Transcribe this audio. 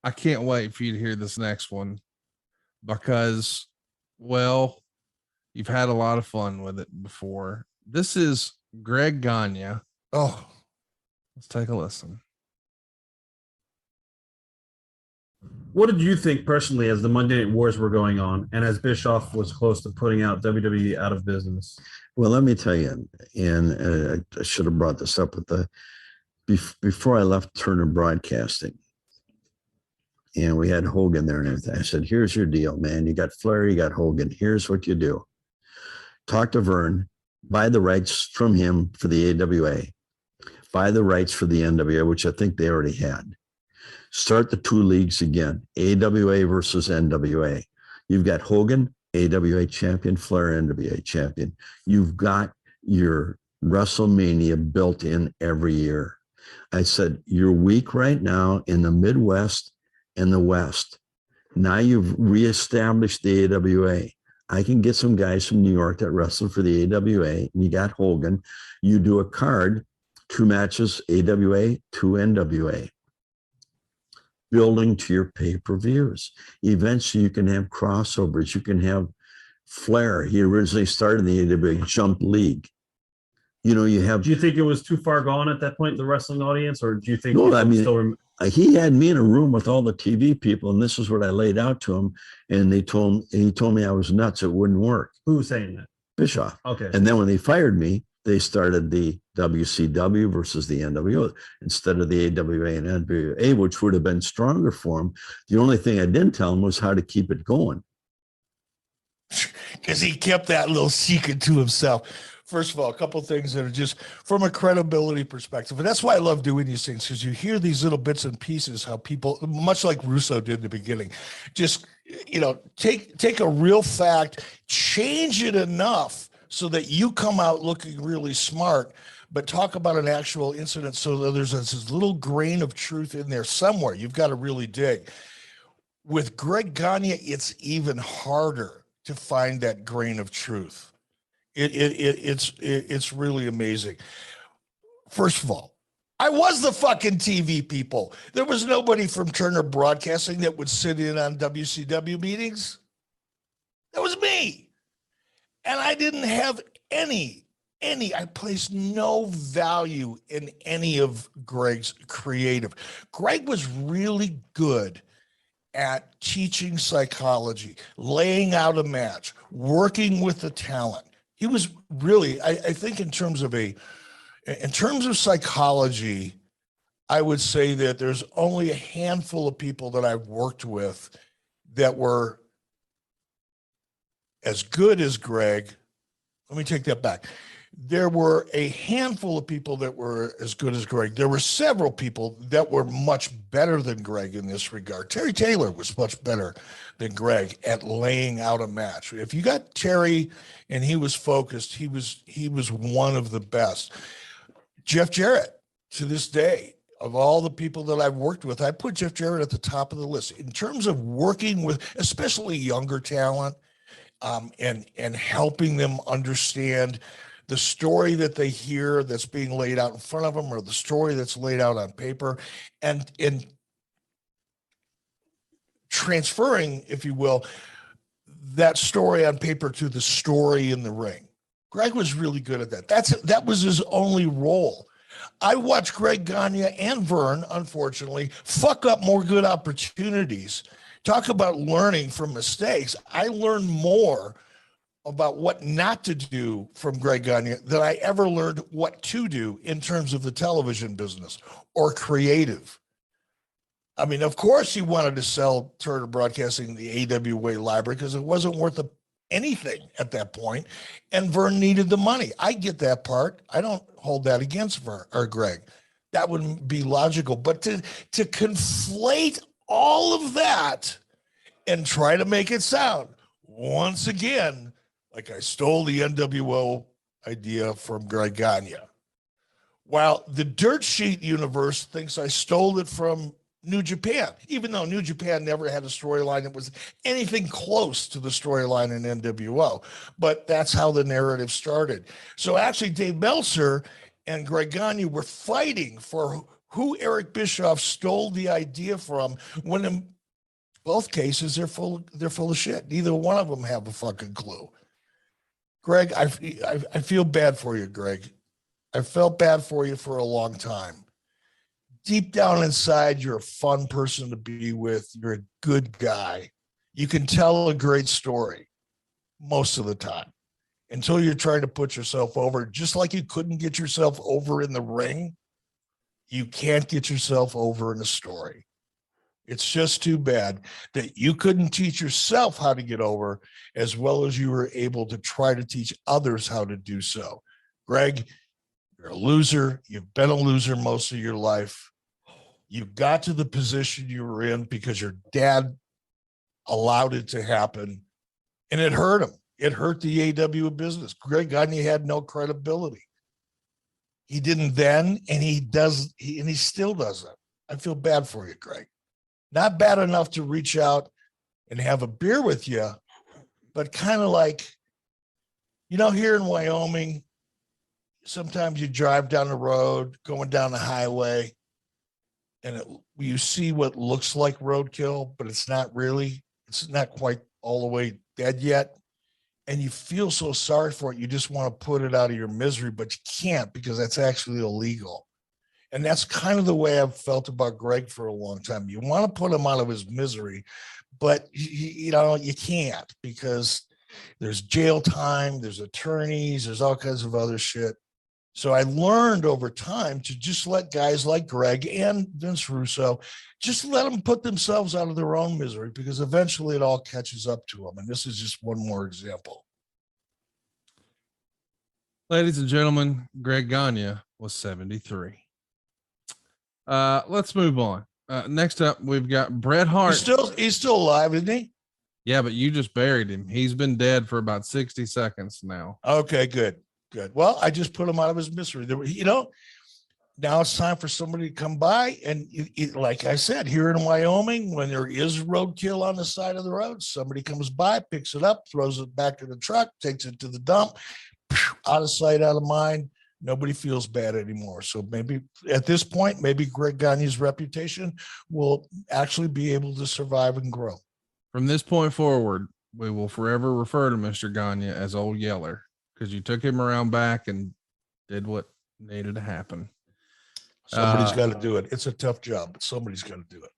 I can't wait for you to hear this next one because, well, you've had a lot of fun with it before. This is Greg Gagne. Oh, let's take a listen. What did you think personally as the Monday Night Wars were going on and as Bischoff was close to putting out WWE out of business? Well, let me tell you, and I should have brought this up with before I left Turner Broadcasting, and we had Hogan there and everything. I said, here's your deal, man. You got Flair, you got Hogan. Here's what you do. Talk to Vern, buy the rights from him for the AWA, buy the rights for the NWA, which I think they already had. Start the two leagues again, AWA versus NWA. You've got Hogan, AWA champion, Flair, NWA champion. You've got your WrestleMania built in every year. I said, you're weak right now in the Midwest and the West. Now you've reestablished the AWA. I can get some guys from New York that wrestle for the AWA, and you got Hogan. You do a card, 2 matches, AWA, 2 NWA. Building to your pay-per-views. Eventually, you can have crossovers. You can have Flair. He originally started in the AWA Jump League. You know, you have. Do you think it was too far gone at that point, the wrestling audience, or do you think? No, I mean, he had me in a room with all the TV people, and this is what I laid out to him. And he told me I was nuts. It wouldn't work. Who was saying that? Bischoff. Okay. And then when they fired me, they started the WCW versus the NWO instead of the AWA and NWA, which would have been stronger for him. The only thing I didn't tell him was how to keep it going. Because he kept that little secret to himself. First of all, a couple of things that are just from a credibility perspective. And that's why I love doing these things, because you hear these little bits and pieces, how people, much like Russo did in the beginning, just, you know, take a real fact, change it enough so that you come out looking really smart, but talk about an actual incident so that there's this little grain of truth in there somewhere. You've got to really dig. With Greg Gagne, it's even harder to find that grain of truth. It's really amazing. First of all, I was the fucking TV people. There was nobody from Turner Broadcasting that would sit in on WCW meetings. That was me. And I didn't have I placed no value in any of Greg's creative. Greg was really good at teaching psychology, laying out a match, working with the talent. He was really, I think in terms of psychology, I would say that there's only a handful of people that I've worked with that were as good as Greg. Let me take that back. There were a handful of people that were as good as Greg. There were several people that were much better than Greg in this regard. Terry Taylor was much better than Greg at laying out a match. If you got Terry and he was focused, he was one of the best. Jeff Jarrett, to this day, of all the people that I've worked with, I put Jeff Jarrett at the top of the list in terms of working with especially younger talent, and helping them understand the story that they hear that's being laid out in front of them, or the story that's laid out on paper, and transferring, if you will, that story on paper to the story in the ring. Greg was really good at that. That was his only role. I watched Greg Gagne and Vern, unfortunately, fuck up more good opportunities. Talk about learning from mistakes. I learned more about what not to do from Greg Gagne than I ever learned what to do in terms of the television business or creative. I mean, of course he wanted to sell Turner Broadcasting the AWA library because it wasn't worth anything at that point, and Vern needed the money. I get that part. I don't hold that against Vern or Greg. That wouldn't be logical. But to conflate all of that and try to make it sound, once again, like I stole the nWo idea from Greg Gagne, while the Dirt Sheet universe thinks I stole it from New Japan, even though New Japan never had a storyline that was anything close to the storyline in nWo. But that's how the narrative started. So actually, Dave Meltzer and Greg Gagne were fighting for who Eric Bischoff stole the idea from, when in both cases they're full of shit. Neither one of them have a fucking clue. Greg, I feel bad for you, Greg. I felt bad for you for a long time. Deep down inside, you're a fun person to be with. You're a good guy. You can tell a great story most of the time until you're trying to put yourself over. Just like you couldn't get yourself over in the ring, you can't get yourself over in a story. It's just too bad that you couldn't teach yourself how to get over as well as you were able to try to teach others how to do so. Greg, you're a loser. You've been a loser most of your life. You got to the position you were in because your dad allowed it to happen, and it hurt him. It hurt the AW business. Greg Gagne had no credibility. He didn't then, and he still doesn't. I feel bad for you, Greg. Not bad enough to reach out and have a beer with you, but kind of like, here in Wyoming, sometimes you drive down the road, going down the highway, and you see what looks like roadkill, but it's not really. It's not quite all the way dead yet. And you feel so sorry for it. You just want to put it out of your misery, but you can't because that's actually illegal. And that's kind of the way I've felt about Greg for a long time. You want to put him out of his misery, but you can't because there's jail time, there's attorneys, there's all kinds of other shit. So I learned over time to just let guys like Greg and Vince Russo, just let them put themselves out of their own misery because eventually it all catches up to them. And this is just one more example. Ladies and gentlemen, Greg Gagne was 73. Let's move on. Next up, we've got Bret Hart. He's still alive, isn't he? Yeah, but you just buried him. He's been dead for about 60 seconds now. Okay, good. Well, I just put him out of his misery. Now it's time for somebody to come by. And like I said, here in Wyoming, when there is roadkill on the side of the road, somebody comes by, picks it up, throws it back in the truck, takes it to the dump, out of sight, out of mind. Nobody feels bad anymore. So maybe at this point, maybe Greg Gagne's reputation will actually be able to survive and grow. From this point forward, we will forever refer to Mr. Gagne as Old Yeller because you took him around back and did what needed to happen. Somebody's got to do it. It's a tough job, but somebody's got to do it.